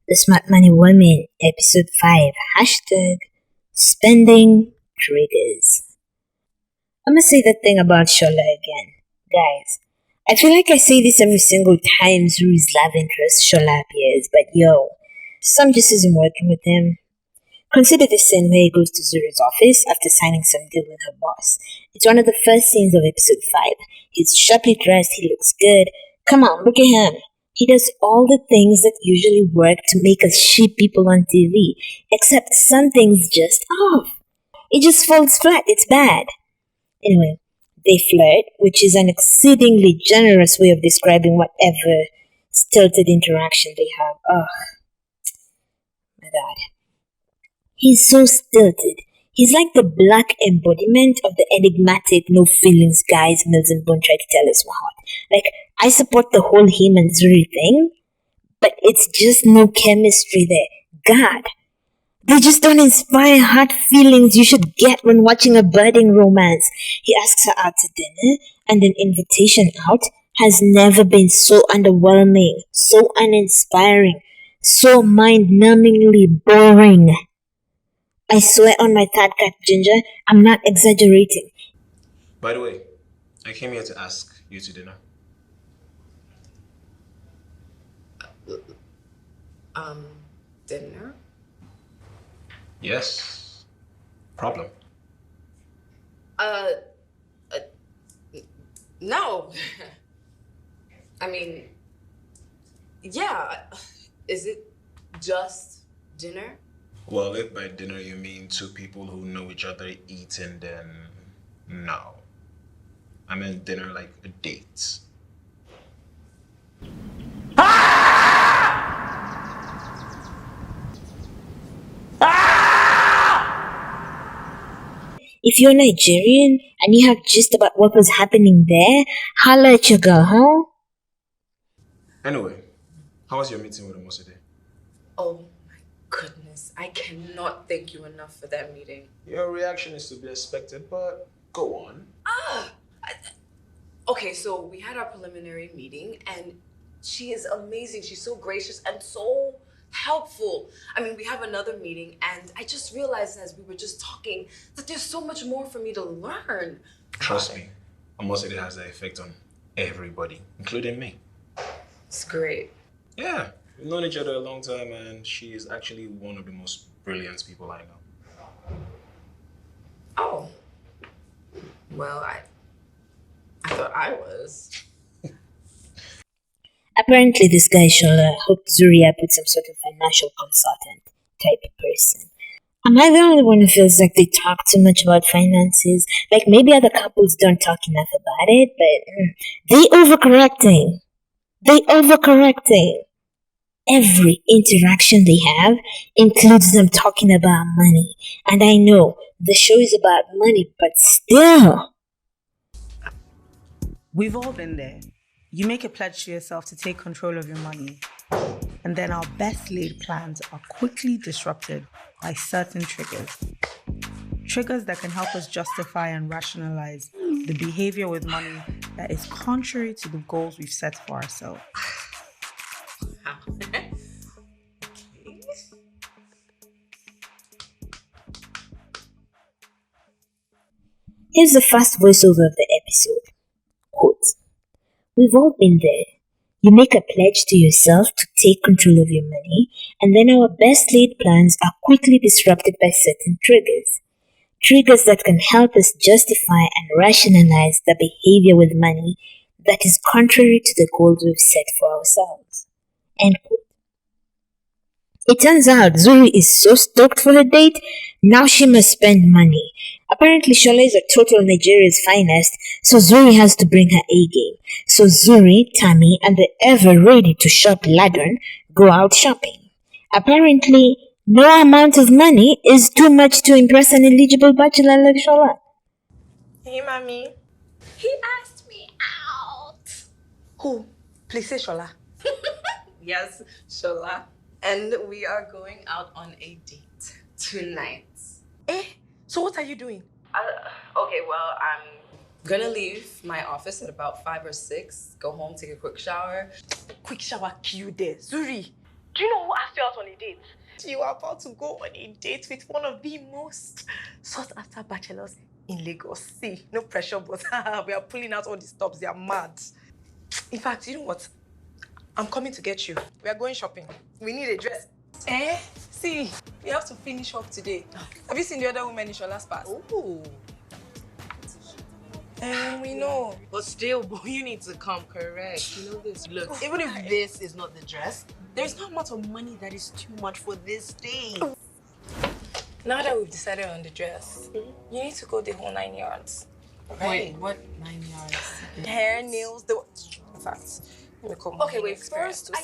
The Smart Money Woman, Episode 5, hashtag Spending Triggers. I'm gonna say that thing about Shola again. Guys, I feel like I say this every single time Zuri's love interest, Shola, appears, but yo, some just isn't working with him. Consider this scene where he goes to Zuri's office after signing some deal with her boss. It's one of the first scenes of episode 5. He's sharply dressed, he looks good. Come on, look at him. He does all the things that usually work to make us sheep people on TV, except something's just off. It just falls flat, it's bad. Anyway, they flirt, which is an exceedingly generous way of describing whatever stilted interaction they have. Oh, my God. He's so stilted. He's like the black embodiment of the enigmatic, no feelings guys Mills and Bone try to tell us were hot. Like, I support the whole him and Zuri thing, but it's just no chemistry there. God, they just don't inspire hot feelings you should get when watching a budding romance. He asks her out to dinner, and an invitation out has never been so underwhelming, so uninspiring, so mind-numbingly boring. I swear on my third cat, Ginger, I'm not exaggerating. By the way, I came here to ask you to dinner. Dinner? Yes. Problem. Uh, no. I mean, yeah. Is it just dinner? Well, if by dinner you mean two people who know each other eating, then no. I meant dinner like a date. If you're Nigerian and you have gist about what was happening there, holla at your girl, huh? Anyway, how was your meeting with Amos today? Oh my goodness. I cannot thank you enough for that meeting. Your reaction is to be expected, but go on. Okay, so we had our preliminary meeting and she is amazing. She's so gracious and so helpful. I mean, we have another meeting and I just realized as we were just talking that there's so much more for me to learn. Trust me, Amos has that effect on everybody, including me. It's great. Yeah, we've known each other a long time and she is actually one of the most brilliant people I know. Oh. Well, I thought I was. Apparently, this guy Shola hooked Zuri up with some sort of financial consultant type person. Am I the only one who feels like they talk too much about finances? Like maybe other couples don't talk enough about it, but they overcorrecting. They overcorrecting. Every interaction they have includes them talking about money. And I know the show is about money, but still. We've all been there. You make a pledge to yourself to take control of your money, and then our best laid plans are quickly disrupted by certain triggers. Triggers that can help us justify and rationalize the behavior with money that is contrary to the goals we've set for ourselves. Here's the fast voiceover of the episode. Quote, we've all been there. You make a pledge to yourself to take control of your money, and then our best laid plans are quickly disrupted by certain triggers. Triggers that can help us justify and rationalize the behavior with money that is contrary to the goals we've set for ourselves. End quote. It turns out Zuri is so stoked for her date, now she must spend money. Apparently, Shola is a total Nigeria's finest, so Zuri has to bring her A game. So Zuri, Tami, and the ever-ready to shop Ladun go out shopping. Apparently, no amount of money is too much to impress an eligible bachelor like Shola. Hey, mommy. He asked me out. Who? Please say Shola. Yes, Shola. And we are going out on a date tonight. So what are you doing? Okay, well, I'm gonna leave my office at about 5 or 6, go home, take a quick shower. Quick shower, cue there. Zuri, Do you know who asked you out on a date? You are about to go on a date with one of the most sought-after bachelors in Lagos. See, no pressure, but we are pulling out all the stops. They are mad. In fact, you know what? I'm coming to get you. We are going shopping. We need a dress. Eh? See, we have to finish up today. Have you seen the other women in Shola's past? Oh. We know. But still, boy, you need to come correct. You know this. Look, even if this is not the dress, there's not much of money that is too much for this day. Now that we've decided on the dress, you need to go the whole 9 yards. Wait, what 9 yards? Hair, nails, in fact, let me come. Okay, wait, first, I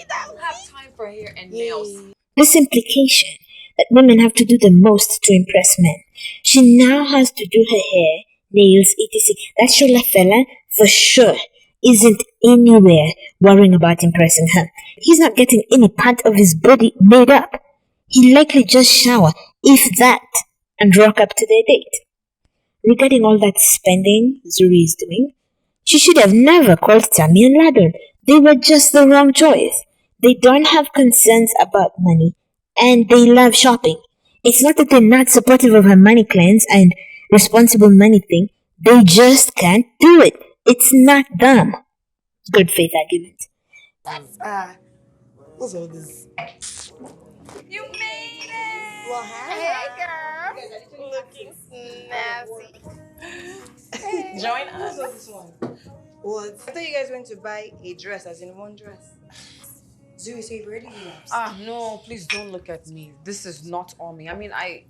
don't have time for hair and nails. This implication that women have to do the most to impress men. She now has to do her hair, nails, etc. That Shola fella, for sure, isn't anywhere worrying about impressing her. He's not getting any part of his body made up. He'll likely just shower, if that, and rock up to their date. Regarding all that spending Zuri is doing, she should have never called Tami and Ladun. They were just the wrong choice. They don't have concerns about money, and they love shopping. It's not that they're not supportive of her money plans and responsible money thing. They just can't do it. It's not them. Good faith argument. What's all this? You made it! Well, hey, girl. Looking snazzy. Join us. What's this one? What? I thought you guys went to buy a dress, as in one dress. Zuri, so you've already relapsed. No, please don't look at me. This is not on me. I mean, I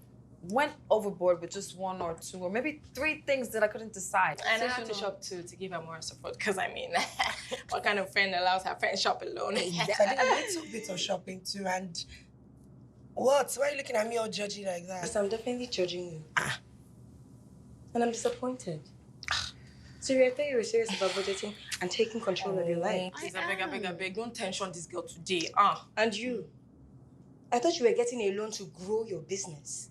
went overboard with just one or two or maybe three things that I couldn't decide. And I have to shop too to give her more support because I mean, what kind of friend allows her friend shop alone? I did a little bit of shopping too, and what? Why are you looking at me all judgy like that? Because I'm definitely judging you. And I'm disappointed. Zuri, I thought you were serious about budgeting and taking control of your life. Please, I beg. Don't tension this girl today. And you? I thought you were getting a loan to grow your business.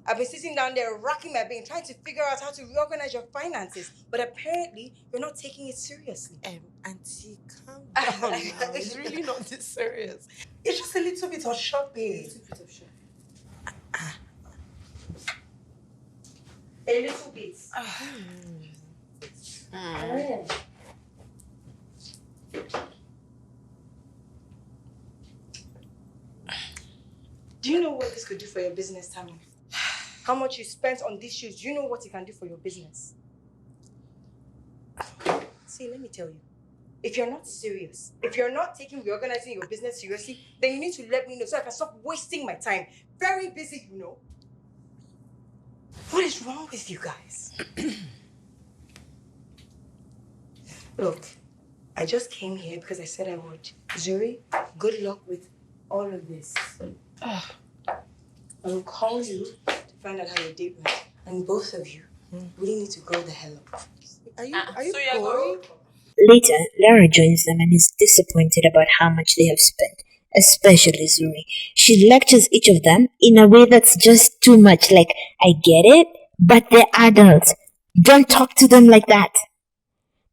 I've been sitting down there racking my brain trying to figure out how to reorganize your finances, but apparently you're not taking it seriously. Auntie, calm down now. It's really not this serious. It's just a little bit of shopping. A little bit. Do you know what this could do for your business, Tami? How much you spent on these shoes, do you know what it can do for your business? See, let me tell you. If you're not serious, if you're not taking reorganizing your business seriously, then you need to let me know so I can stop wasting my time. Very busy, you know. What is wrong with you guys? Look, I just came here because I said I would. Zuri, good luck with all of this. I will call you to find out how your date went. And both of you really need to grow the hell up. Are you So you're going? Later, Lara joins them and is disappointed about how much they have spent, especially Zuri. She lectures each of them in a way that's just too much, like, I get it, but they're adults. Don't talk to them like that.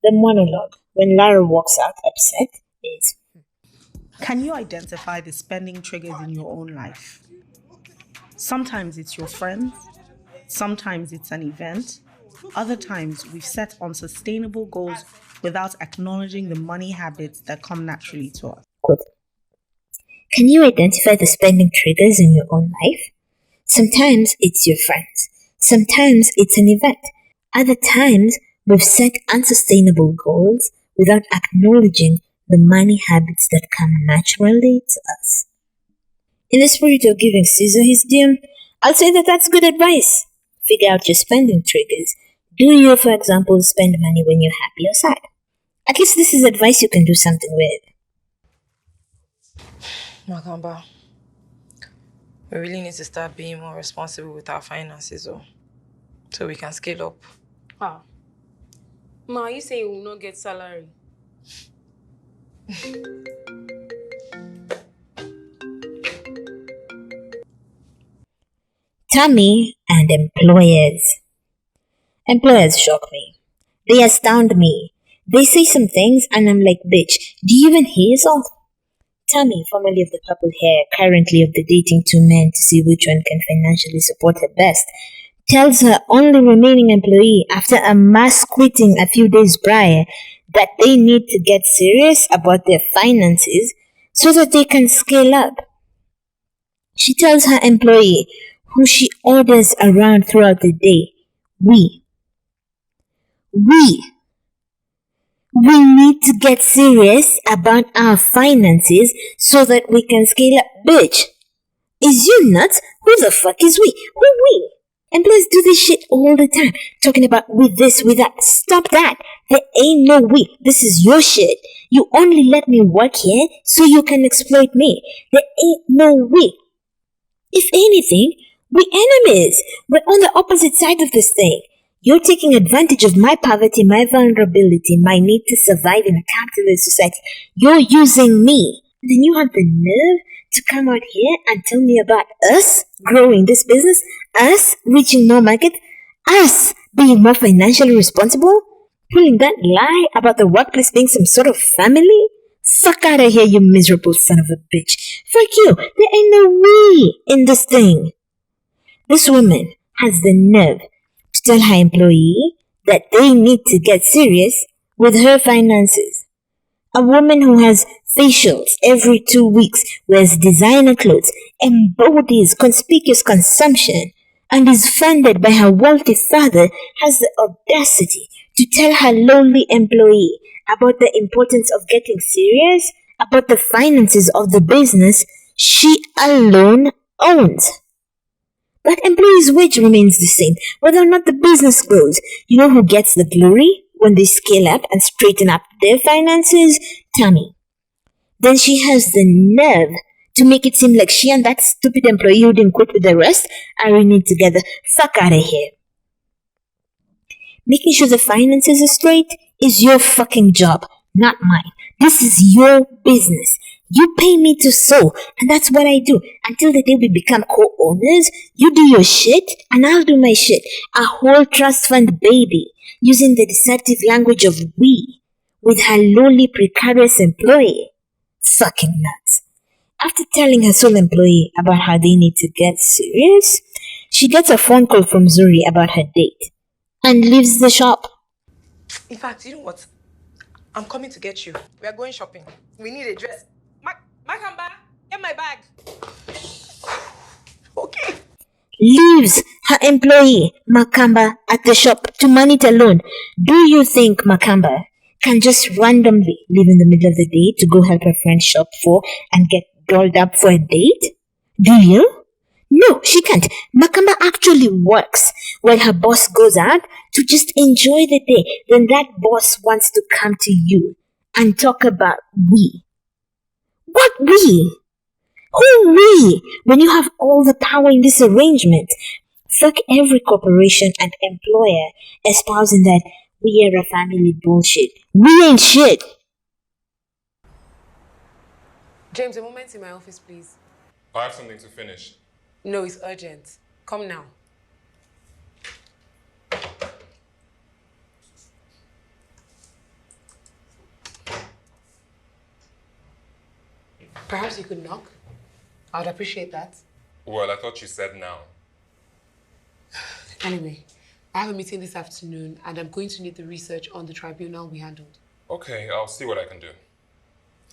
The monologue, when Lara walks out upset, is, Can you identify the spending triggers in your own life? Sometimes it's your friends, sometimes it's an event, other times we've set unsustainable goals without acknowledging the money habits that come naturally to us. quote, Can you identify the spending triggers in your own life? Sometimes it's your friends. Sometimes it's an event. Other times we've set unsustainable goals without acknowledging the money habits that come naturally to us. In the spirit of giving Caesar his due, I'll say that that's good advice. Figure out your spending triggers. Do you, for example, spend money when you're happy or sad? At least this is advice you can do something with. Makamba, we really need to start being more responsible with our finances, so we can scale up. Wow. Ma, you say you will not get salary? Tami and employers. Employers shock me. They astound me. They say some things and I'm like, bitch, do you even hear yourself? Tami, formerly of the purple hair, currently of the dating two men to see which one can financially support her best, tells her only remaining employee after a mass quitting a few days prior that they need to get serious about their finances so that they can scale up. She tells her employee, who she orders around throughout the day, we need to get serious about our finances so that we can scale up. Bitch, is you nuts? Who the fuck is we? Who we? Employees do this shit all the time, talking about with this, with that. Stop that. There ain't no we. This is your shit. You only let me work here so you can exploit me. There ain't no we. If anything, we're enemies. We're on the opposite side of this thing. You're taking advantage of my poverty, my vulnerability, my need to survive in a capitalist society. You're using me. Then you have the nerve to come out here and tell me about us growing this business, us reaching more market, us being more financially responsible, pulling that lie about the workplace being some sort of family? Fuck out of here, you miserable son of a bitch. Fuck you. There ain't no we in this thing. This woman has the nerve to tell her employee that they need to get serious with her finances. A woman who has facials every 2 weeks, wears designer clothes, embodies conspicuous consumption, and is funded by her wealthy father has the audacity to tell her lowly employee about the importance of getting serious about the finances of the business she alone owns. That employee's wage remains the same, whether or not the business grows. You know who gets the glory when they scale up and straighten up their finances? Tami. Then she has the nerve to make it seem like she and that stupid employee who didn't quit with the rest are in it together. Fuck out of here. Making sure the finances are straight is your fucking job, not mine. This is your business. You pay me to sew, and that's what I do. Until the day we become co-owners, you do your shit, and I'll do my shit. A whole trust fund baby, using the deceptive language of we, with her lowly precarious employee. Fucking nuts. After telling her sole employee about how they need to get serious, she gets a phone call from Zuri about her date, and leaves the shop. In fact, you know what? I'm coming to get you. We are going shopping. We need a dress. Makamba, get my bag. Okay. Leaves her employee, Makamba, at the shop to man it alone. Do you think Makamba can just randomly leave in the middle of the day to go help her friend shop for and get dolled up for a date? Do you? No, she can't. Makamba actually works while her boss goes out to just enjoy the day. Then that boss wants to come to you and talk about we. What we? Who we? When you have all the power in this arrangement. Fuck every corporation and employer espousing that we are a family bullshit. We ain't shit. James, a moment in my office, please. I have something to finish. No, it's urgent. Come now. Perhaps you could knock. I would appreciate that. Well, I thought you said now. Anyway, I have a meeting this afternoon and I'm going to need the research on the tribunal we handled. Okay, I'll see what I can do.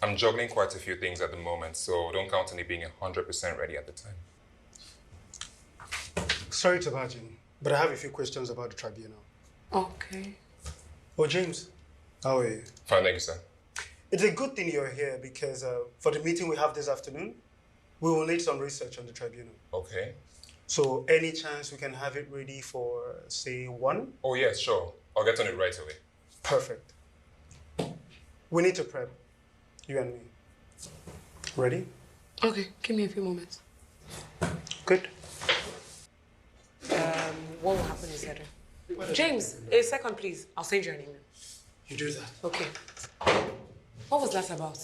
I'm juggling quite a few things at the moment, so don't count on it being 100% ready at the time. Sorry to barge in, but I have a few questions about the tribunal. Okay. Oh, James, how are you? Fine, thank you, sir. It's a good thing you're here because for the meeting we have this afternoon, we will need some research on the tribunal. Okay. So any chance we can have it ready for, say, 1? Oh, yes, sure. I'll get on it right away. Perfect. We need to prep, you and me. Ready? Okay, give me a few moments. Good. What will happen is that... James, a second, please. I'll send you an email. You do that. Okay. What was that about?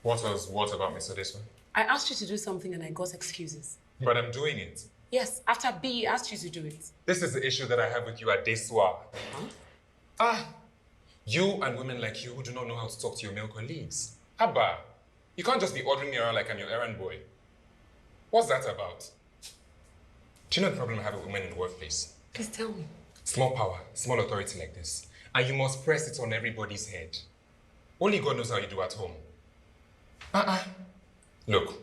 What about Mr. Adesuwa? I asked you to do something and I got excuses. But I'm doing it. Yes, after B asked you to do it. This is the issue that I have with you, Adesuwa. Huh? You and women like you who do not know how to talk to your male colleagues. Abba, You can't just be ordering me around like I'm your errand boy. What's that about? Do you know the problem I have with women in the workplace? Please tell me. Small power, small authority like this. And you must press it on everybody's head. Only God knows how you do at home. Look,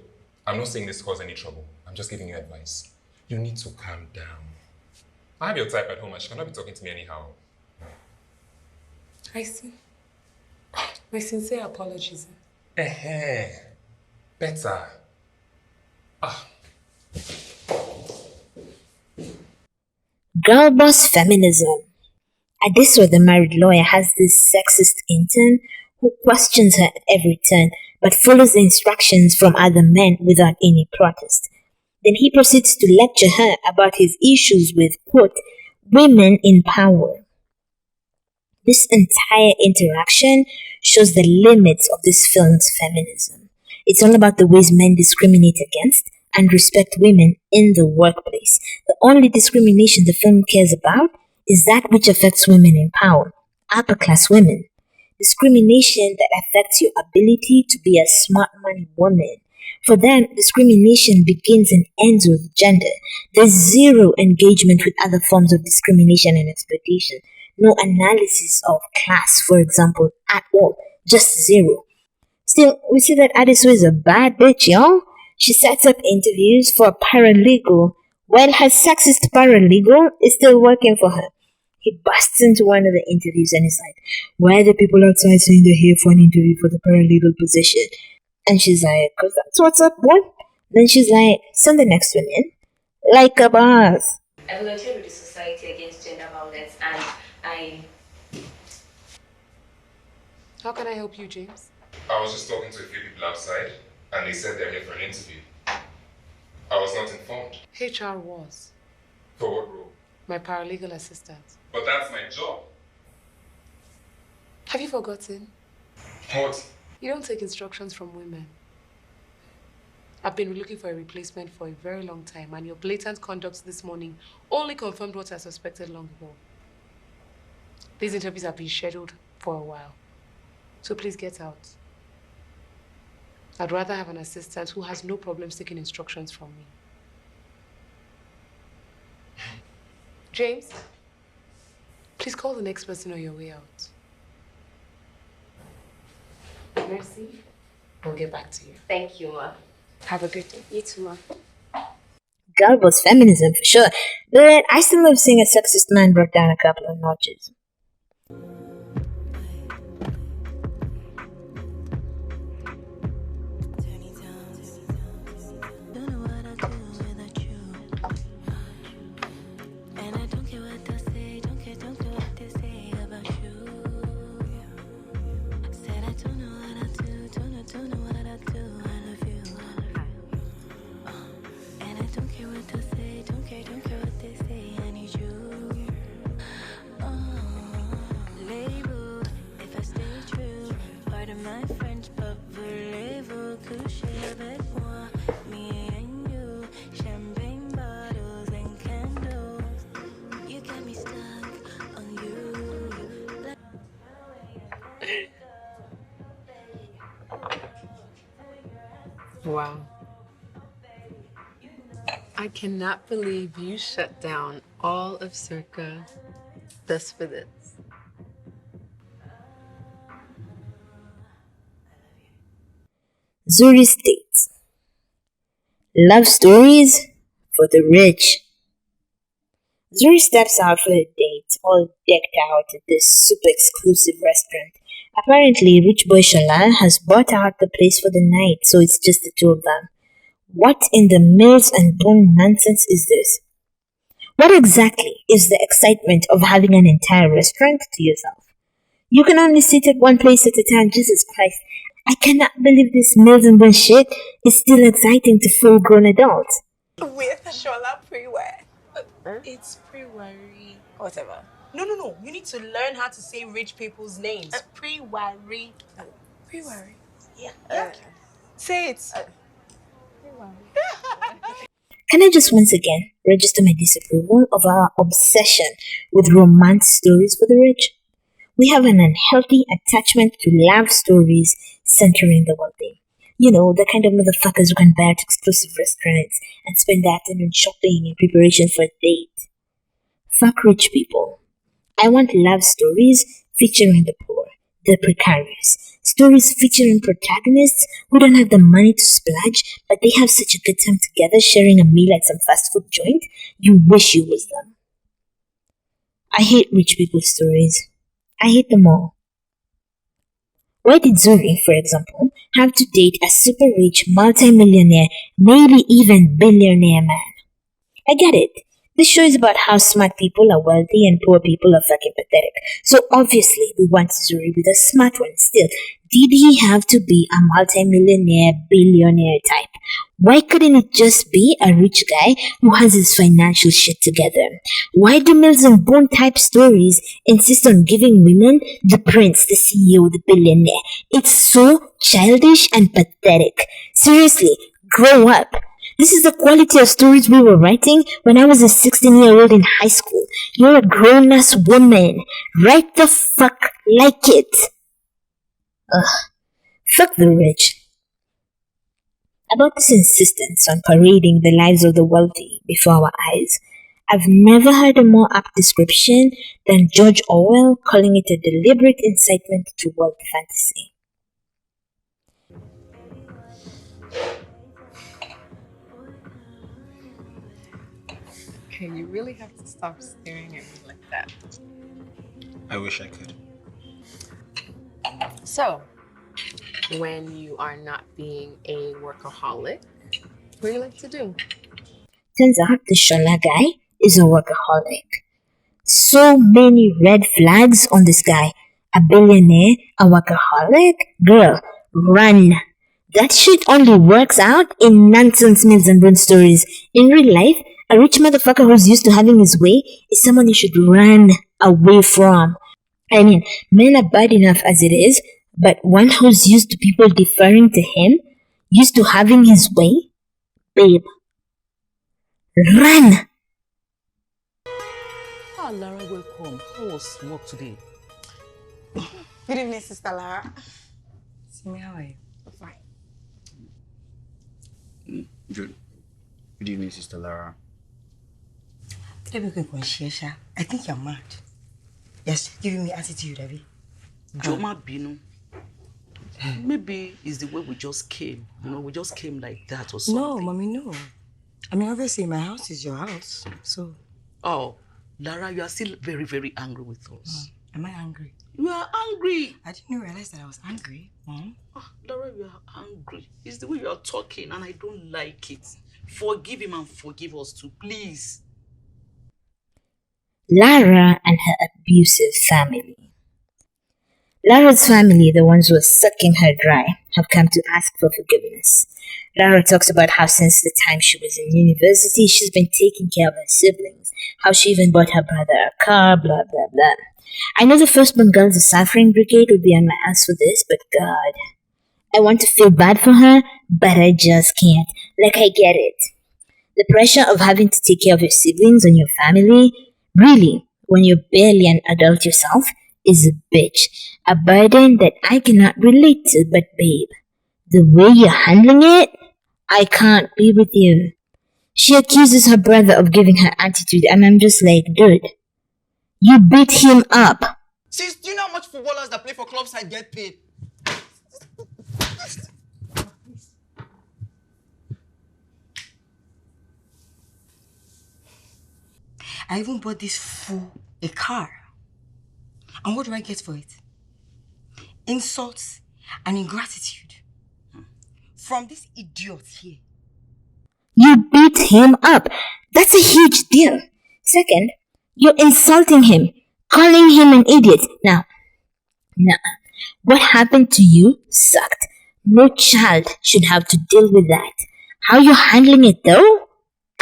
I'm not saying this to cause any trouble. I'm just giving you advice. You need to calm down. I have your type at home and she cannot be talking to me anyhow. I see. My sincere apologies. Better. Girl boss feminism. Adesuwa, the married lawyer, has this sexist intern who questions her at every turn but follows the instructions from other men without any protest. Then he proceeds to lecture her about his issues with, quote, women in power. This entire interaction shows the limits of this film's feminism. It's all about the ways men discriminate against and respect women in the workplace. The only discrimination the film cares about is that which affects women in power, upper class women. Discrimination that affects your ability to be a smart money woman. For them, discrimination begins and ends with gender. There's zero engagement with other forms of discrimination and exploitation. No analysis of class, for example, at all. Just zero. Still, we see that Adesuwa is a bad bitch, y'all. She sets up interviews for a paralegal while her sexist paralegal is still working for her. He busts into one of the interviews and is like, why are the people outside saying they're here for an interview for the paralegal position? And she's like, because that's what's up, boy. Then she's like, send the next one in. Like a boss. I volunteer with the Society Against Gender Violence and How can I help you, James? I was just talking to a few people outside and they said they're here for an interview. I was not informed. HR was For what role? my paralegal assistant. But that's my job. Have you forgotten? What? You don't take instructions from women. I've been looking for a replacement for a very long time, and your blatant conduct this morning only confirmed what I suspected long ago. These interviews have been scheduled for a while. So please get out. I'd rather have an assistant who has no problems taking instructions from me. James, please call the next person on your way out. Mercy, we'll get back to you. thank you, ma. Have a good day. You too, ma. Girl boss feminism for sure. But I still love seeing a sexist man brought down a couple of notches. Wow. I cannot believe you shut down all of Circa just for this. Zuri states, love stories for the rich. Zuri steps out for a date, all decked out at this super exclusive restaurant. Apparently, rich boy Shala has bought out the place for the night, so it's just the two of them. What in the mills and bone nonsense is this? What exactly is the excitement of having an entire restaurant to yourself? You can only sit at one place at a time. Jesus Christ. I cannot believe this mills and bone shit is still exciting to full-grown adults. With Shola pre-wear. It's pre-worry. Whatever. No. You need to learn how to say rich people's names. Pre-worry. Pre-worry. Yeah. Say it. Can I just once again register my disapproval of our obsession with romance stories for the rich? We have an unhealthy attachment to love stories centering the wealthy. You know, the kind of motherfuckers who can buy at exclusive restaurants and spend the afternoon shopping in preparation for a date. Fuck rich people. I want love stories featuring the poor, the precarious. Stories featuring protagonists who don't have the money to splurge, but they have such a good time together sharing a meal at some fast food joint, you wish you was them. I hate rich people stories. I hate them all. Why did Zuri, for example, have to date a super rich multi-millionaire, maybe even billionaire man? I get it. This show is about how smart people are wealthy and poor people are fucking pathetic. So obviously we want Zuri with a smart one still. Did he have to be a multi-millionaire, billionaire type? Why couldn't it just be a rich guy who has his financial shit together? Why do Mills and Bone type stories insist on giving women the prince, the CEO, the billionaire? It's so childish and pathetic. Seriously, grow up. This is the quality of stories we were writing when I was a 16-year-old in high school. You're a grown-ass woman. Write the fuck like it. Ugh. Fuck the rich. About this insistence on parading the lives of the wealthy before our eyes, I've never heard a more apt description than George Orwell calling it a deliberate incitement to wealth fantasy. Okay, you really have to stop staring at me like that. I wish I could. So, when you are not being a workaholic, what do you like to do? Turns out the Shola guy is a workaholic. So many red flags on this guy. A billionaire, a workaholic? Girl, run. That shit only works out in nonsense Mills and Bone stories. In real life, a rich motherfucker who's used to having his way is someone you should run away from. I mean, men are bad enough as it is, but one who's used to people deferring to him, used to having his way, babe, run! Ah, Lara, welcome. How was work today? Good evening, Sister Lara. Simi, how are you? Fine. Good evening, Sister Lara. I think you're mad. Yes, giving me attitude, Abby. Joma Binu. Maybe it's the way we just came. You know, we just came like that or something. No, Mommy, no. I mean, obviously, my house is your house, so... Oh, Lara, you are still very, very angry with us. Am I angry? You are angry. I didn't realize that I was angry, Mom. Oh, Lara, you are angry. It's the way you are talking, and I don't like it. Forgive him and forgive us too, please. Lara and her abusive family. Lara's family, the ones who are sucking her dry, have come to ask for forgiveness. Lara talks about how since the time she was in university, she's been taking care of her siblings, how she even bought her brother a car, blah, blah, blah. I know the firstborn girls of Suffering Brigade would be on my ass for this, but God, I want to feel bad for her, but I just can't. Like, I get it. The pressure of having to take care of your siblings and your family, really, when you're barely an adult yourself, is a bitch. A burden that I cannot relate to, but babe, the way you're handling it, I can't be with you. She accuses her brother of giving her attitude, and I'm just like, dude, you beat him up. Sis, do you know how much footballers that play for club side get paid? I even bought this fool a car. And what do I get for it? Insults and ingratitude. From this idiot here. You beat him up. That's a huge deal. Second, you're insulting him, calling him an idiot. Now, what happened to you sucked. No child should have to deal with that. How you handling it though?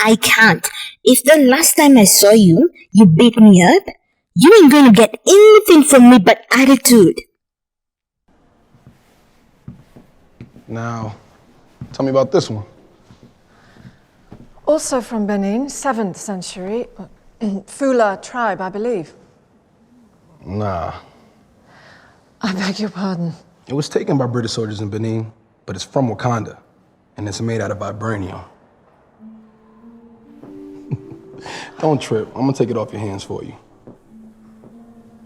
I can't. If the last time I saw you, you beat me up, you ain't gonna get anything from me but attitude. Now, tell me about this one. Also from Benin, 7th century. Fula tribe, I believe. Nah. I beg your pardon. It was taken by British soldiers in Benin, but it's from Wakanda, and it's made out of vibranium. Don't trip. I'm gonna take it off your hands for you.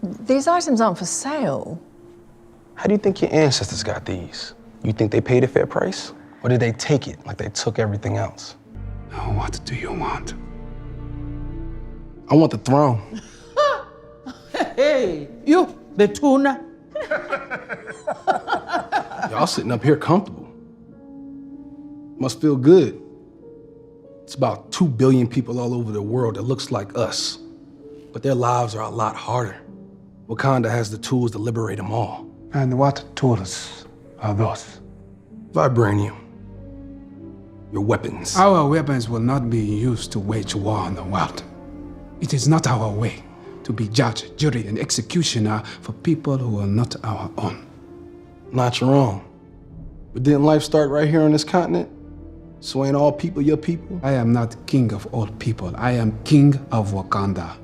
These items aren't for sale. How do you think your ancestors got these? You think they paid a fair price? Or did they take it like they took everything else? Now, what do you want? I want the throne. Hey, you, the tuna. Y'all sitting up here comfortable. Must feel good. It's about 2 billion people all over the world that looks like us, but their lives are a lot harder. Wakanda has the tools to liberate them all. And what tools are those? Vibranium. Your weapons. Our weapons will not be used to wage war on the world. It is not our way to be judge, jury, and executioner for people who are not our own. Not your own. But didn't life start right here on this continent? So ain't all people your people? I am not king of all people. I am king of Wakanda.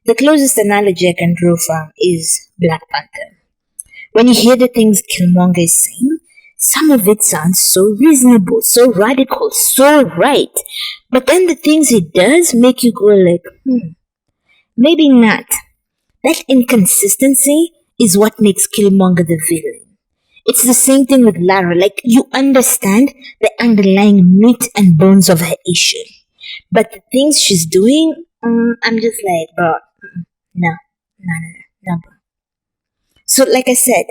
The closest analogy I can draw from is Black Panther. When you hear the things Killmonger is saying, some of it sounds so reasonable, so radical, so right. But then the things he does make you go like, maybe not. That inconsistency is what makes Killmonger the villain. It's the same thing with Lara. Like, you understand the underlying meat and bones of her issue. But the things she's doing, I'm just like, bro, no, bro. So, like I said,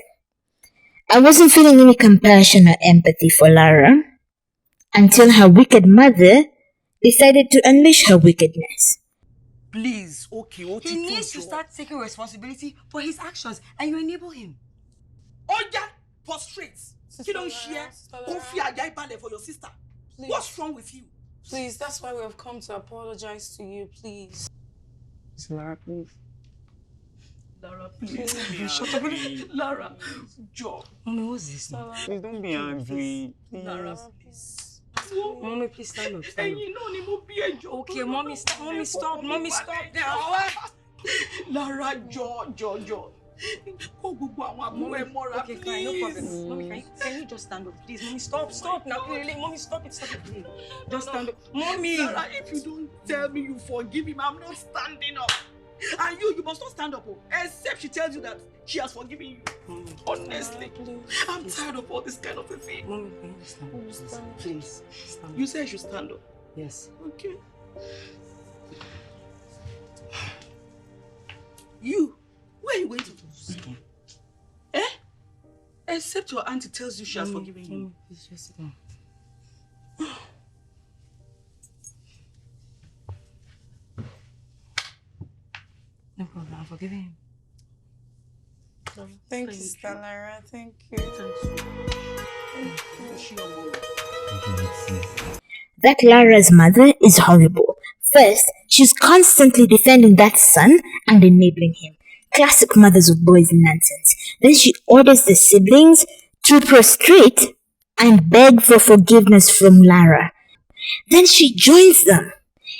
I wasn't feeling any compassion or empathy for Lara until her wicked mother decided to unleash her wickedness. Please, okay. He needs to start taking responsibility for his actions, and you enable him. Oh yeah, prostrate. You don't share. Go fear Yaibale for your sister. Please. What's wrong with you? Please, that's why we have come to apologize to you, please. Lara, please. Lara, please. Shut up. Lara, Joe. Mommy, what's this? Please don't be angry. Lara, please. Mommy, please stand up. And you know, okay, mommy, stop. Mommy, stop. Mommy, stop now. Lara, Joe. Mommy, okay, fine, no problem. Mommy, can you just stand up, please? Mommy, stop now. Really, mommy, stop it, please. Just stand up. Mommy! Lara, if you don't tell me you forgive him, I'm not standing up. And you must not stand up, except she tells you that she has forgiven you. Honestly, I'm tired of all this kind of a thing. Mommy, can you stand? Please, stand up. You say I should stand up? Yes. Okay. You, where are you going to do? Except your auntie tells you she has forgiven you. Please just sit down. No problem, I'm forgiving him. Thank you, Sister Lara. Thank you. That Lara's mother is horrible. First, she's constantly defending that son and enabling him. Classic mothers of boys nonsense. Then she orders the siblings to prostrate and beg for forgiveness from Lara. Then she joins them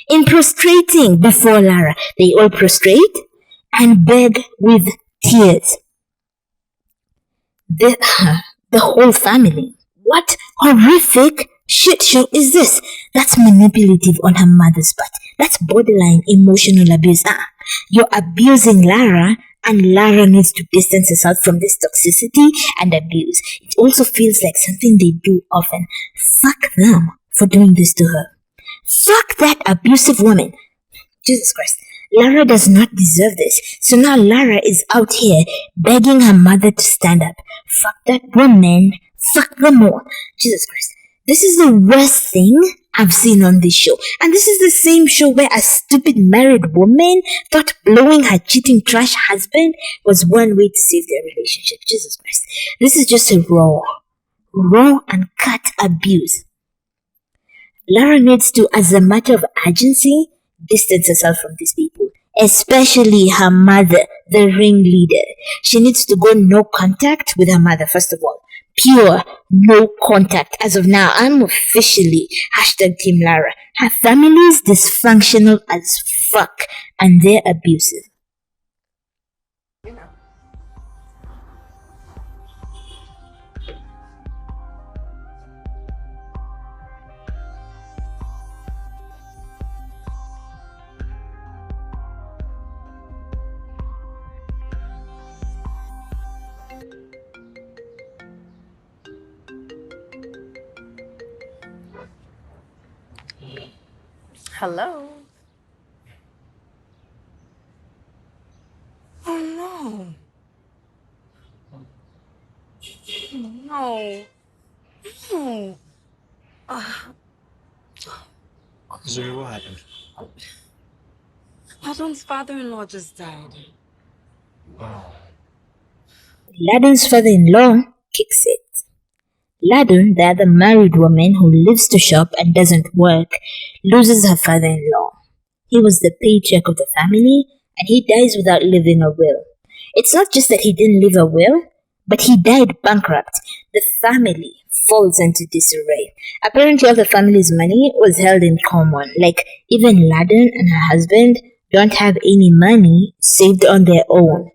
in prostrating before Lara. They all prostrate and beg with tears. The whole family. What horrific shit show is this? That's manipulative on her mother's part. That's borderline emotional abuse. You're abusing Lara, and Lara needs to distance herself from this toxicity and abuse. It also feels like something they do often. Fuck them for doing this to her. Fuck that abusive woman. Jesus Christ. Lara does not deserve this. So now Lara is out here begging her mother to stand up. Fuck that woman. Fuck them all. Jesus Christ. This is the worst thing I've seen on this show. And this is the same show where a stupid married woman thought blowing her cheating trash husband was one way to save their relationship. Jesus Christ. This is just a raw and cut abuse. Lara needs to, as a matter of urgency, distance herself from these people. Especially her mother, the ringleader. She needs to go no contact with her mother, first of all. Pure, no contact. As of now, I'm officially #Team Lara. Her family's dysfunctional as fuck, and they're abusive. Hello. Oh no. No. No. Zuri, what happened? Ladun's father-in-law just died. Ladun's father-in-law kicks it. Ladun, the other married woman who lives to shop and doesn't work, loses her father-in-law. He was the patriarch of the family, and he dies without leaving a will. It's not just that he didn't leave a will, but he died bankrupt. The family falls into disarray. Apparently, all the family's money was held in common. Like, even Ladun and her husband don't have any money saved on their own,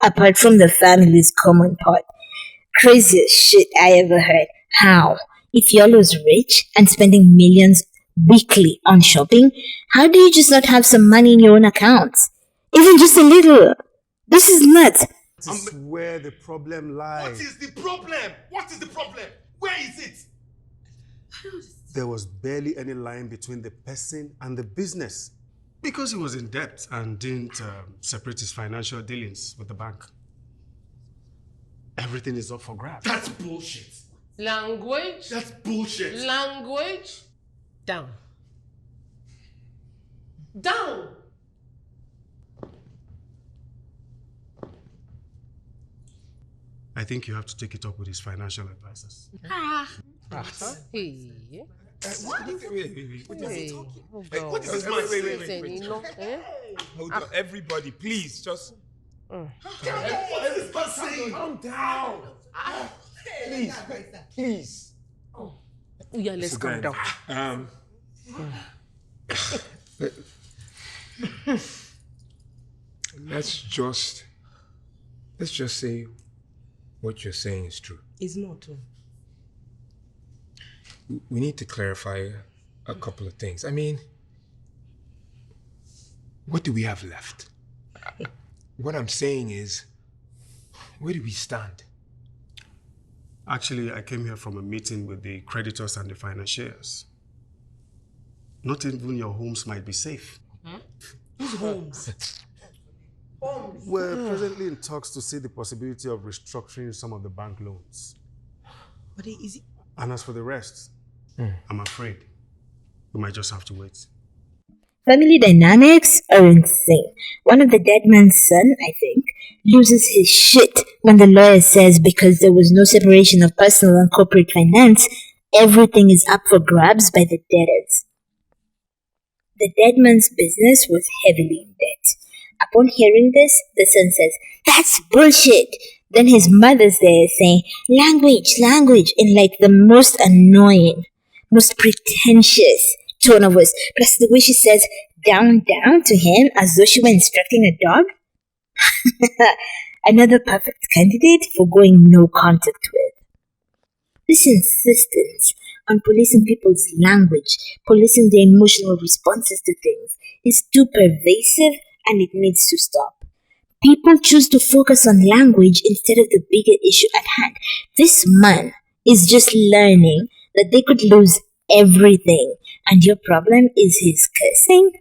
apart from the family's common pot. Craziest shit I ever heard. How? If y'all was rich and spending millions weekly on shopping, how do you just not have some money in your own accounts? Even just a little. This is nuts. This is where the problem lies. What is the problem? What is the problem? Where is it? There was barely any line between the person and the business because he was in debt and didn't separate his financial dealings with the bank. Everything is up for grabs. That's bullshit. Language. That's bullshit. Language. Down. Down. I think you have to take it up with his financial advisors. Hey. What is Hey. he talking? Hold Hey, what is this man saying? Hold on, everybody, please, just... What is this man saying? Calm down. Please, please. Oh yeah, let's calm down. Let's just say what you're saying is true. It's not true. We need to clarify a couple of things. I mean, what do we have left? What I'm saying is, where do we stand? Actually, I came here from a meeting with the creditors and the financiers. Not even your homes might be safe. Whose homes? We're presently in talks to see the possibility of restructuring some of the bank loans. But is it? And as for the rest, I'm afraid we might just have to wait. Family dynamics are insane. One of the dead man's son, I think, loses his shit when the lawyer says because there was no separation of personal and corporate finance, everything is up for grabs by the debtors. The dead man's business was heavily in debt. Upon hearing this, the son says, "That's bullshit." Then his mother's there saying, language, in like the most annoying, most pretentious tone of voice. Plus the way she says down to him as though she were instructing a dog. Another perfect candidate for going no contact with. This insistence on policing people's language, policing their emotional responses to things, is too pervasive and it needs to stop. People choose to focus on language instead of the bigger issue at hand. This man is just learning that they could lose everything, and your problem is his cursing?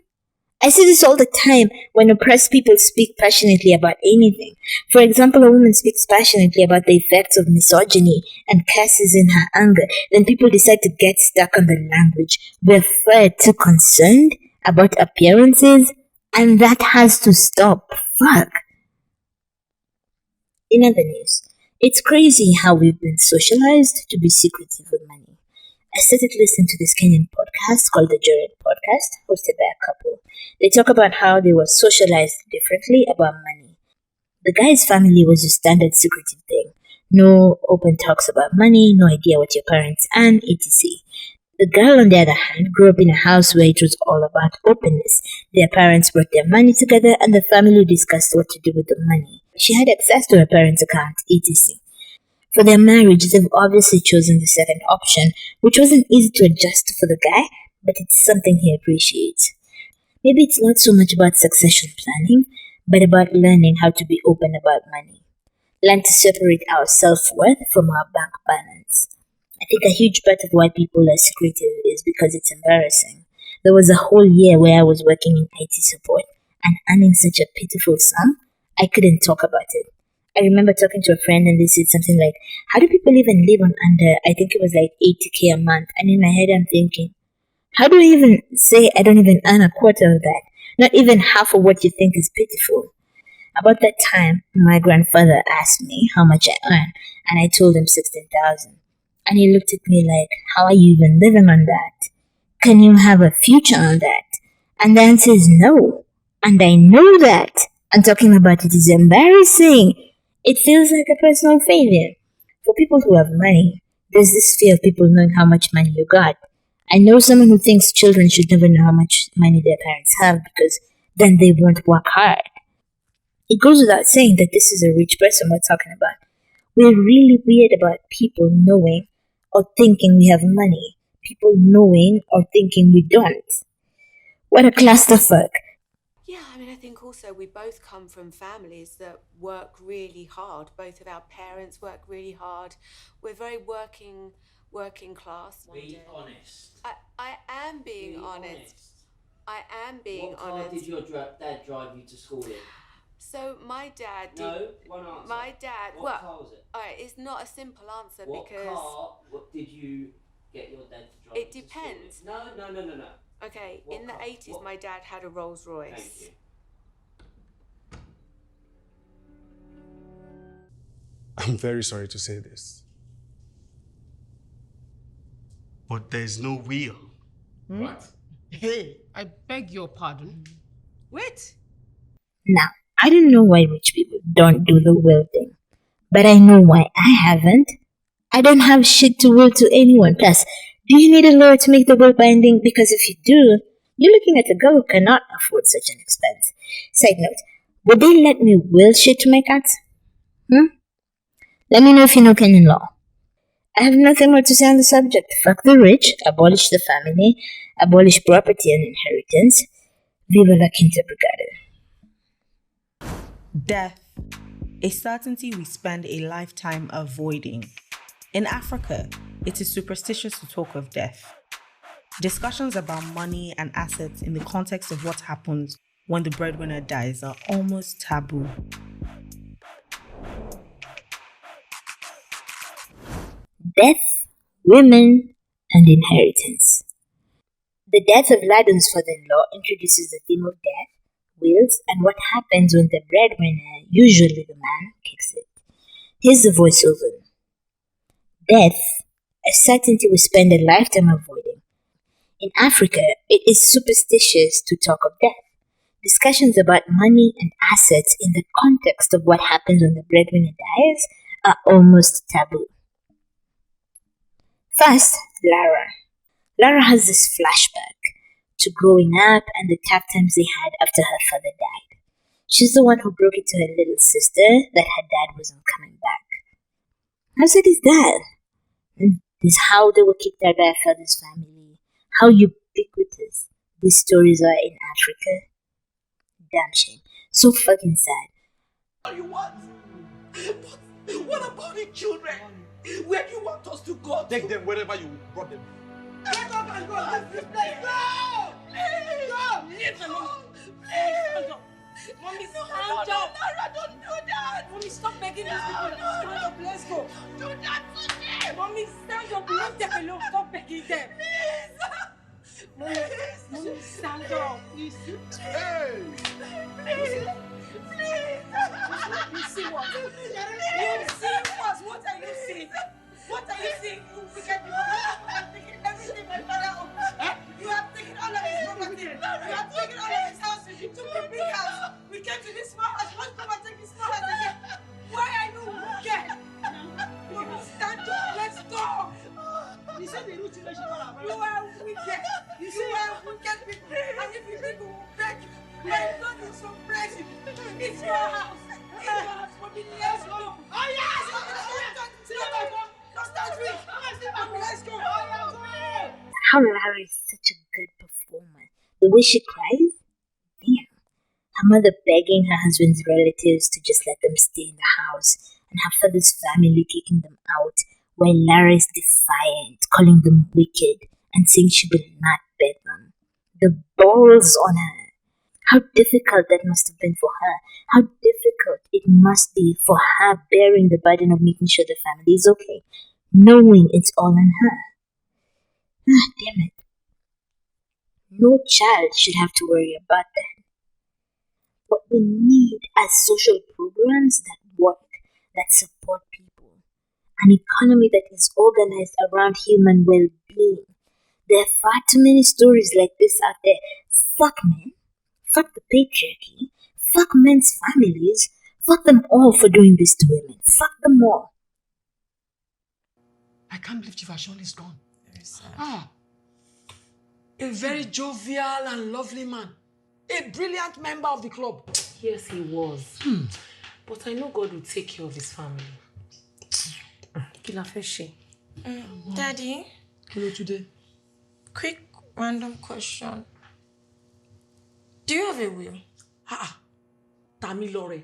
I see this all the time when oppressed people speak passionately about anything. For example, a woman speaks passionately about the effects of misogyny and curses in her anger. Then people decide to get stuck on the language. We're far too concerned about appearances, and that has to stop. Fuck. In other news, it's crazy how we've been socialized to be secretive with money. I started listening to this Kenyan podcast called the Zuri podcast, hosted by a couple. They talk about how they were socialized differently about money. The guy's family was a standard secretive thing. No open talks about money, no idea what your parents earn, etc. The girl, on the other hand, grew up in a house where it was all about openness. Their parents brought their money together and the family discussed what to do with the money. She had access to her parents' account, etc. For their marriage, they've obviously chosen the second option, which wasn't easy to adjust for the guy, but it's something he appreciates. Maybe it's not so much about succession planning, but about learning how to be open about money. Learn to separate our self-worth from our bank balance. I think a huge part of why people are secretive is because it's embarrassing. There was a whole year where I was working in IT support and earning such a pitiful sum, I couldn't talk about it. I remember talking to a friend and they said something like, how do people even live on under, I think it was like 80K a month? And in my head I'm thinking, how do I even say I don't even earn a quarter of that? Not even half of what you think is pitiful. About that time, my grandfather asked me how much I earn, and I told him 16,000. And he looked at me like, how are you even living on that? Can you have a future on that? And the answer is no. And I know that. And talking about it is embarrassing. It feels like a personal failure. For people who have money, there's this fear of people knowing how much money you got. I know someone who thinks children should never know how much money their parents have because then they won't work hard. It goes without saying that this is a rich person we're talking about. We're really weird about people knowing or thinking we have money. People knowing or thinking we don't. What a clusterfuck. Yeah, I mean, I think also we both come from families that work really hard. Both of our parents work really hard. We're very working class. Be honest. I am being Be honest. I am being What car honest. did your dad drive you to school in? So my dad did. No, one answer. My dad. What car was it? All right, it's not a simple answer What because car did you get your dad to drive it you to school depends. in? No. Okay, What in the car? 80s, my dad had a Rolls Royce. Thank you. I'm very sorry to say this, but there's no wheel. What? Hey, I beg your pardon. Wait. Now, I don't know why rich people don't do the will thing, but I know why I haven't. I don't have shit to will to anyone. Plus, do you need a lawyer to make the will binding? Because if you do, you're looking at a girl who cannot afford such an expense. Side note, would they let me will shit to my cats? Let me know if you know canon law. I have nothing more to say on the subject. Fuck the rich, abolish the family, abolish property and inheritance. Viva la Quinta Brigada. Death, a certainty we spend a lifetime avoiding. In Africa, it is superstitious to talk of death. Discussions about money and assets in the context of what happens when the breadwinner dies are almost taboo. Death, women, and inheritance. The death of Ladun's father-in-law introduces the theme of death, wills, and what happens when the breadwinner, usually the man, kicks it. Here's the voiceover. Death, a certainty we spend a lifetime avoiding. In Africa, it is superstitious to talk of death. Discussions about money and assets in the context of what happens when the breadwinner dies are almost taboo. First, Lara. Lara has this flashback to growing up and the tough times they had after her father died. She's the one who broke it to her little sister that her dad wasn't coming back. How sad is that? This is how they were kicked out by her father's family. How ubiquitous these stories are in Africa. Damn shame. So fucking sad. What do you want? But what about the children? Where do you want us to go? Take them wherever you brought them. Let us go! Please, go! Please! Go! Leave them alone! Please! Mommy, stand up! Lara, don't do that! Mommy, stop begging these people. Stand up, let's go. Do that to them! Mommy, stand up, leave them alone. Stop begging them. Please! Mommy, stand up. Please. Hey! Please! Please! You see what? You see what? What are you seeing? What are you seeing? You wicked people. You have taken everything my father owns. You have taken all of his property. You have taken all of his house. You took the big house. We came to this small house. Let's come and take this small house again. Why are you wicked? Mommy, stand up. Let's go. You said the root relationship. You are wicked. You are wicked people. And if you people will beg, my God is so crazy. It's your house. It's your house. Mommy, let's go. Oh, yes. Let's go. How Lara is such a good performer. The way she cries? Damn. Her mother begging her husband's relatives to just let them stay in the house, and her father's family kicking them out, while Lara is defiant, calling them wicked, and saying she will not beg them. The balls on her. How difficult that must have been for her. How difficult it must be for her bearing the burden of making sure the family is okay, knowing it's all on her. Ah, damn it. No child should have to worry about that. What we need are social programs that work, that support people, an economy that is organized around human well-being. There are far too many stories like this out there. Fuck men, fuck the patriarchy, fuck men's families, fuck them all for doing this to women. Fuck them all. I can't believe Chief Ashon is gone. Very sad. A very jovial and lovely man. A brilliant member of the club. Yes, he was. But I know God will take care of his family. Kilafeshi. Daddy? Hello today. Quick random question. Do you have a will? Tami Lore.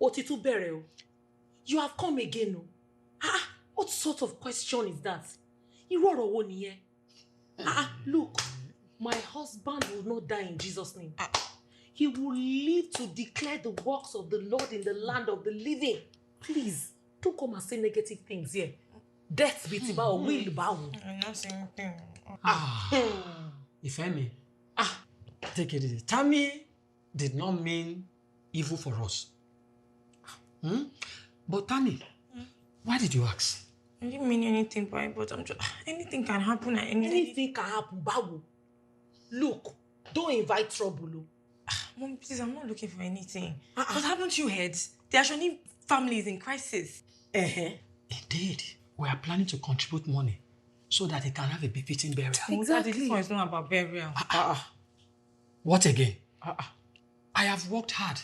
Otitu bere. You have come again. What sort of question is that? Iroro wo niyen? Look, my husband will not die in Jesus' name. He will live to declare the works of the Lord in the land of the living. Please, don't come and say negative things here. Death be tiba or will bow. I'm not saying anything. If I may, take it easy. Tami did not mean evil for us. But Tami, why did you ask? I didn't mean anything by it, but I'm just... Anything can happen at any... Anything can happen, Babu. Look, don't invite trouble. Mom, please, I'm not looking for anything. But haven't you heard? The Ashoni family is in crisis. Indeed. We are planning to contribute money so that he can have a befitting burial. Exactly. This one is not about burial. What again? I have worked hard.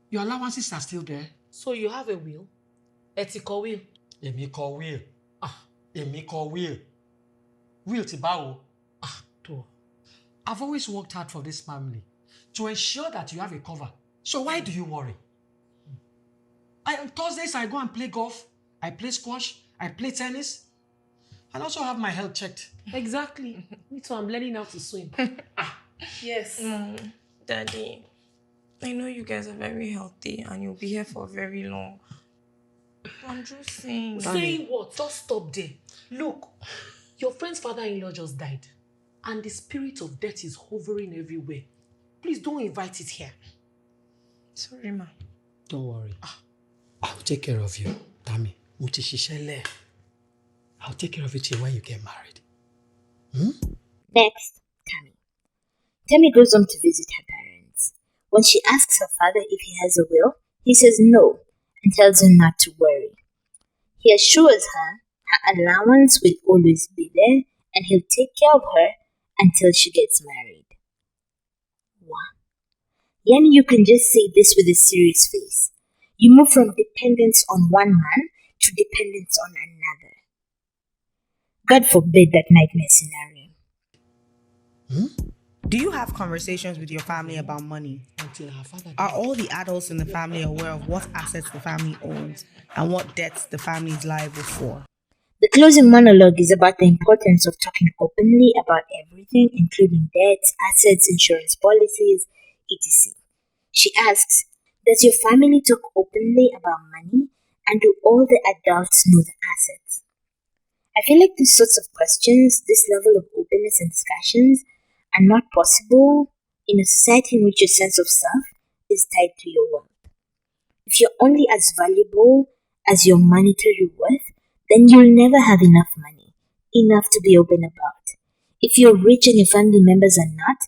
Your allowances are still there. So you have a will? Ethical will? Èmi kọ will. Èmi kọ will. Will ti báwo? I've always worked hard for this family to ensure that you have a cover. So why do you worry? On Thursdays, I go and play golf. I play squash. I play tennis. And also have my health checked. Exactly. Me too, I'm learning how to swim. Yes. Daddy, I know you guys are very healthy and you'll be here for very long. I'm just saying. Saying what? Just stop there. Look, your friend's father-in-law just died. And the spirit of death is hovering everywhere. Please don't invite it here. Sorry, ma. Don't worry. I'll take care of you, Tami. Mutishishele. I'll take care of it when you get married. Next, Tami. Tami goes home to visit her parents. When she asks her father if he has a will, he says no and tells her not to worry. He assures her her allowance will always be there and he'll take care of her until she gets married. Wow. Yani, you can just say this with a serious face. You move from dependence on one man to dependence on another. God forbid that nightmare scenario. Do you have conversations with your family about money? Are all the adults in the family aware of what assets the family owns and what debts the family is liable for? The closing monologue is about the importance of talking openly about everything, including debts, assets, insurance policies, etc. She asks, does your family talk openly about money, and do all the adults know the assets? I feel like these sorts of questions, this level of openness and discussions, are not possible in a society in which your sense of self is tied to your wealth. If you're only as valuable as your monetary worth, then you'll never have enough money, enough to be open about. If you're rich and your family members are not,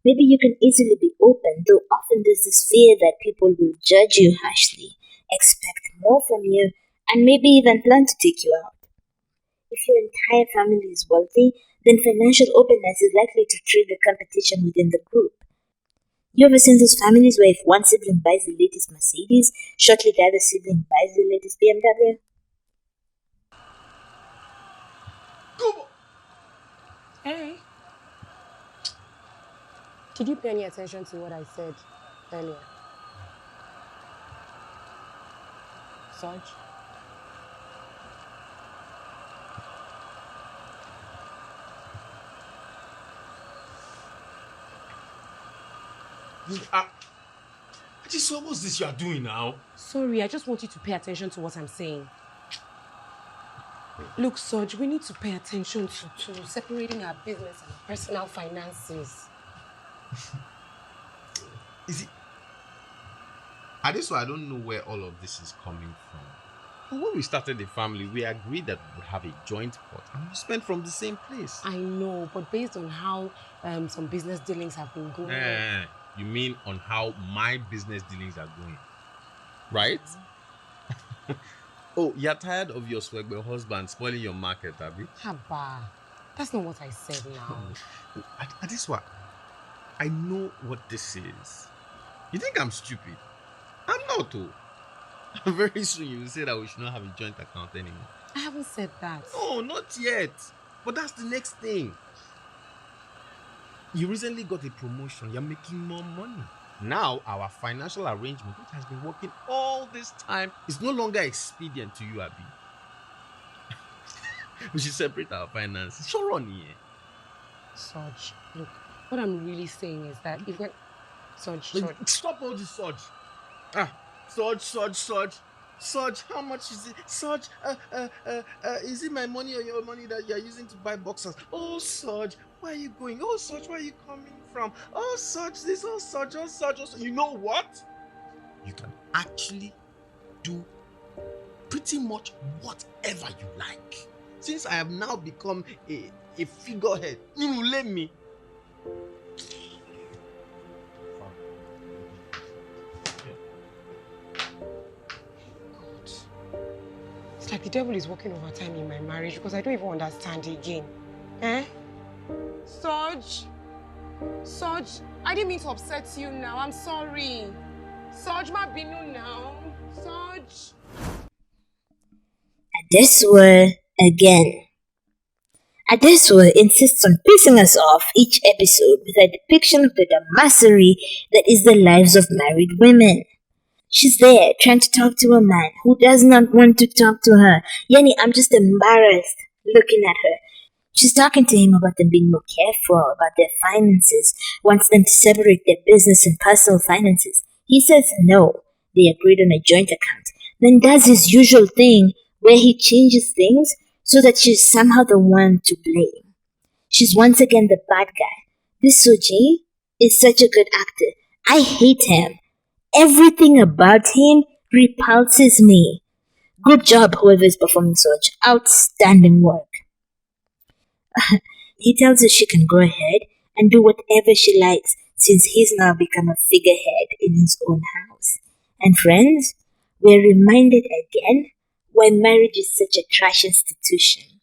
maybe you can easily be open, though often there's this fear that people will judge you harshly, expect more from you, and maybe even plan to take you out. If your entire family is wealthy, then financial openness is likely to trigger competition within the group. You ever seen those families where if one sibling buys the latest Mercedes, shortly the other sibling buys the latest BMW? Hey. Did you pay any attention to what I said earlier? Sarge? Adesuwa, what's this you are doing now? Sorry, I just want you to pay attention to what I'm saying. Look, Soj, we need to pay attention to separating our business and our personal finances. Is it? Adesuwa, I don't know where all of this is coming from. But when we started the family, we agreed that we would have a joint pot and we spend from the same place. I know, but based on how some business dealings have been going on. You mean on how my business dealings are going, right? Oh, you're tired of your swagger husband spoiling your market, Abby? Haba, that's not what I said now. Adesuwa, I know what this is. You think I'm stupid? I'm not, too. Very soon you will say that we should not have a joint account anymore. I haven't said that. No, not yet. But that's the next thing. You recently got a promotion. You're making more money. Now, our financial arrangement, which has been working all this time, is no longer expedient to you, Abby. We should separate our finances. Sure on here. Soj, look, what I'm really saying is that if we... Soj. Stop all this, Soj. Soj, how much is it? Soj, is it my money or your money that you're using to buy boxers? Oh, Soj, where are you going? Oh, Soj, where are you coming from? Oh, Soj, this, oh, Soj, oh, Soj, oh, Soj. You know what? You can actually do pretty much whatever you like. Since I have now become a figurehead, let me. It's like the devil is working overtime in my marriage because I don't even understand again. Eh? Soj, I didn't mean to upset you now. I'm sorry. Soj, ma binu now. Soj. Adesuwa again. Adesuwa insists on pissing us off each episode with a depiction of the damassery that is the lives of married women. She's there trying to talk to a man who does not want to talk to her. Yani, I'm just embarrassed looking at her. She's talking to him about them being more careful about their finances, wants them to separate their business and personal finances. He says no. They agreed on a joint account. Then does his usual thing where he changes things so that she's somehow the one to blame. She's once again the bad guy. This Soji is such a good actor. I hate him. Everything about him repulses me. Good job, whoever is performing Soj. Outstanding work. He tells her she can go ahead and do whatever she likes since he's now become a figurehead in his own house. And friends, we're reminded again why marriage is such a trash institution.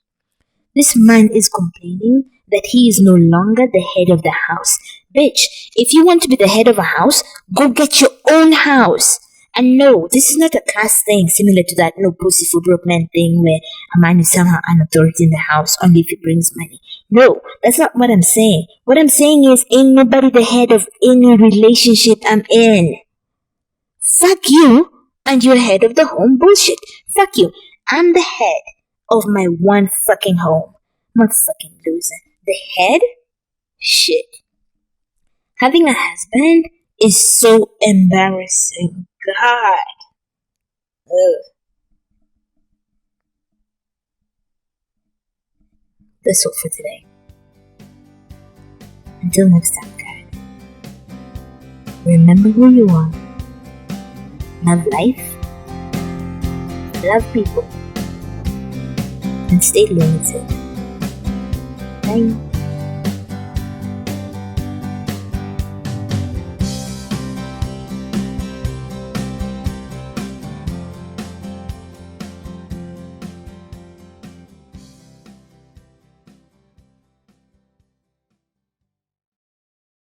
This man is complaining that he is no longer the head of the house. Bitch, if you want to be the head of a house, go get your own house. And no, this is not a class thing similar to that no pussy for broke man thing where a man is somehow an authority in the house only if he brings money. No, that's not what I'm saying. What I'm saying is ain't nobody the head of any relationship I'm in. Fuck you and your head of the home bullshit. Fuck you. I'm the head of my one fucking home. Not fucking loser. The head? Shit. Having a husband is so embarrassing. God. Ugh. That's all for today. Until next time, guys. Remember who you are. Love life. Love people. And stay limited. Bye.